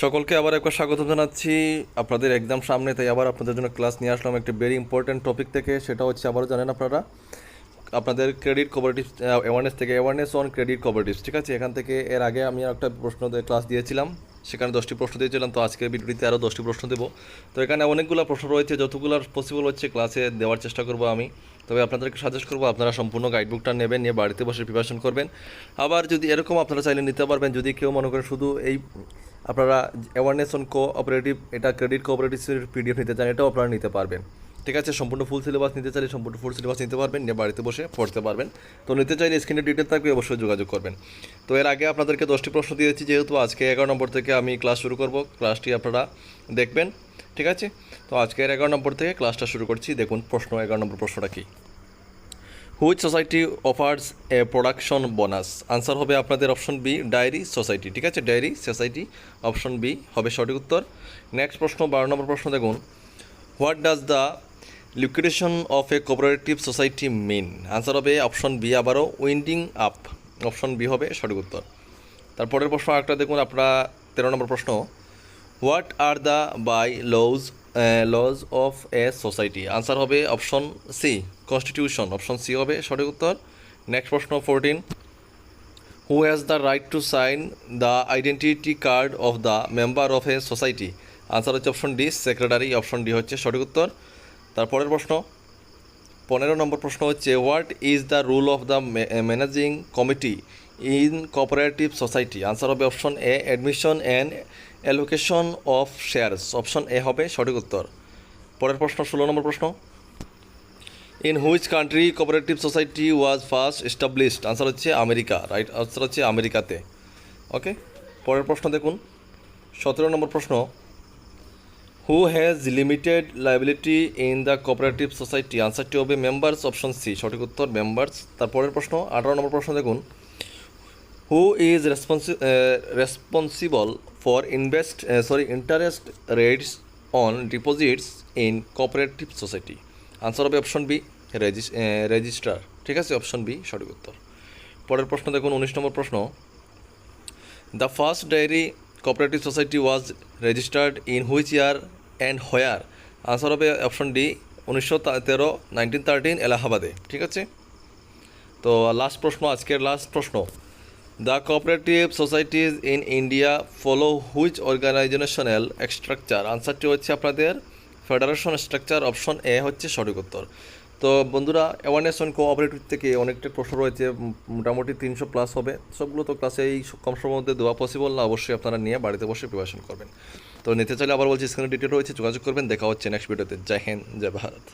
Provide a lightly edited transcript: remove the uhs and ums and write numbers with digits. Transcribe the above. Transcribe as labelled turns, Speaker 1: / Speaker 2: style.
Speaker 1: সকলকে আবার একবার স্বাগত জানাচ্ছি। আপনাদের এক্সাম সামনে, তাই আবার আপনাদের জন্য ক্লাস নিয়ে আসলাম একটি ভেরি ইম্পর্ট্যান্ট টপিক থেকে। সেটা হচ্ছে, আবারও জানেন আপনারা, আপনাদের ক্রেডিট কোঅপারেটিভ অ্যাওয়ারনেস থেকে, অ্যাওয়ারনেস অন ক্রেডিট কোঅপারেটিভস। ঠিক আছে, এখান থেকে এর আগে আমি একটা প্রশ্ন ক্লাস দিয়েছিলাম, সেখানে 10টি প্রশ্ন দিয়েছিলাম। তো আজকের ভিডিওটিতে আরও 10টি প্রশ্ন দেবো। তো এখানে অনেকগুলো প্রশ্ন রয়েছে, যতগুলো পসিবল হচ্ছে ক্লাসে দেওয়ার চেষ্টা করব আমি। তবে আপনাদেরকে সাজেস্ট করবো আপনারা সম্পূর্ণ গাইডবুকটা নেবেন, নিয়ে বাড়িতে বসে প্রিপারেশন করবেন। আবার যদি এরকম আপনারা চাইলে নিতে পারবেন, যদি কেউ মনে করেন শুধু এই আপনারা অ্যাওয়ারনেস অন কোঅপারেটিভ, এটা ক্রেডিট কোঅপারেটিভসের পিডিএফ নিতে চান, এটাও আপনারা নিতে পারবেন। ঠিক আছে, সম্পূর্ণ ফুল সিলেবাস নিতে চাইলে সম্পূর্ণ ফুল সিলেবাস নিতে পারবেন, নিয়ে বাড়িতে বসে পড়তে পারবেন। তো নিতে চাইলে স্ক্রিনে ডিটেল থাকবে, অবশ্যই যোগাযোগ করবেন। তো এর আগে আপনাদেরকে 10টি প্রশ্ন দিয়েছি, যেহেতু আজকে 11 নম্বর থেকে আমি ক্লাস শুরু করব, ক্লাসটি আপনারা দেখবেন। ঠিক আছে, তো আজকের 11 নম্বর থেকে ক্লাসটা শুরু করছি। দেখুন প্রশ্ন, 11 নম্বর প্রশ্নটা কী? Which society offers a production bonus? Answer হবে আপনাদের অপশন বি, ডায়েরি সোসাইটি। ঠিক আছে, ডায়েরি সোসাইটি, অপশন বি হবে সঠিক উত্তর। নেক্সট প্রশ্ন, 12 নম্বর প্রশ্ন দেখুন, what does the liquidation of a cooperative society mean? Answer হবে অপশন বি, আবারও উইন্ডিং আপ, অপশন বি হবে সঠিক উত্তর। তারপরের প্রশ্ন একটা দেখুন আপনারা, 13 নম্বর প্রশ্ন, what are the bylaws of a society? Answer হবে option C, constitution, option C হবে সঠিক উত্তর। নেক্সট প্রশ্ন 14, who has the right to sign the identity card of the member of a society? Answer হচ্ছে option D, secretary, option D হচ্ছে সঠিক উত্তর। তারপরের প্রশ্ন 15 নম্বর প্রশ্ন হচ্ছে, what is the rule of the managing committee in cooperative society? Answer হবে option A, admission and allocation of shares, option A হবে সঠিক উত্তর। পরের প্রশ্ন 16 নম্বর প্রশ্ন, in which country cooperative society was first established? Answer হচ্ছে আমেরিকা, রাইট আনসার হচ্ছে আমেরিকাতে। ওকে, পরের প্রশ্ন দেখুন 17 নম্বর প্রশ্ন, who has limited liability in the cooperative society? আনসারটি হবে মেম্বার্স, অপশন সি সঠিক উত্তর, মেম্বার্স। তারপরের প্রশ্ন 18 নম্বর প্রশ্ন দেখুন, who is responsible for interest rates on deposits in cooperative society? Answer হবে অপশন বি, রেজিস্ট্রার। ঠিক আছে, অপশন বি সঠিক উত্তর। পরের প্রশ্ন দেখুন 19 নম্বর প্রশ্ন, the first dairy cooperative society was registered in which year and where? Answer হবে অপশন ডি, 1913 এলাহাবাদে। ঠিক আছে, তো লাস্ট প্রশ্ন, আজকের লাস্ট প্রশ্ন, the cooperative societies in India follow which organisational structure? আনসারটি হচ্ছে আপনাদের ফেডারেশন স্ট্রাকচার, অপশন এ হচ্ছে সঠিক উত্তর। তো বন্ধুরা, অ্যাওয়ারনেস অন কোঅপারেটিভ থেকে অনেকটা প্রশ্ন রয়েছে, মোটামুটি 300 প্লাস হবে। সবগুলো তো ক্লাসে এই কম সময়ের মধ্যে দেওয়া পসিবল না, অবশ্যই আপনারা নিয়ে বাড়িতে বসে প্রিপারেশন করবেন। তো নিতে চাইলে আবার বলছি, স্ক্রিনে ডিটেল রয়েছে, যোগাযোগ করবেন। দেখা হচ্ছে নেক্সট ভিডিওতে। জয় হিন্দ, জয় ভারত।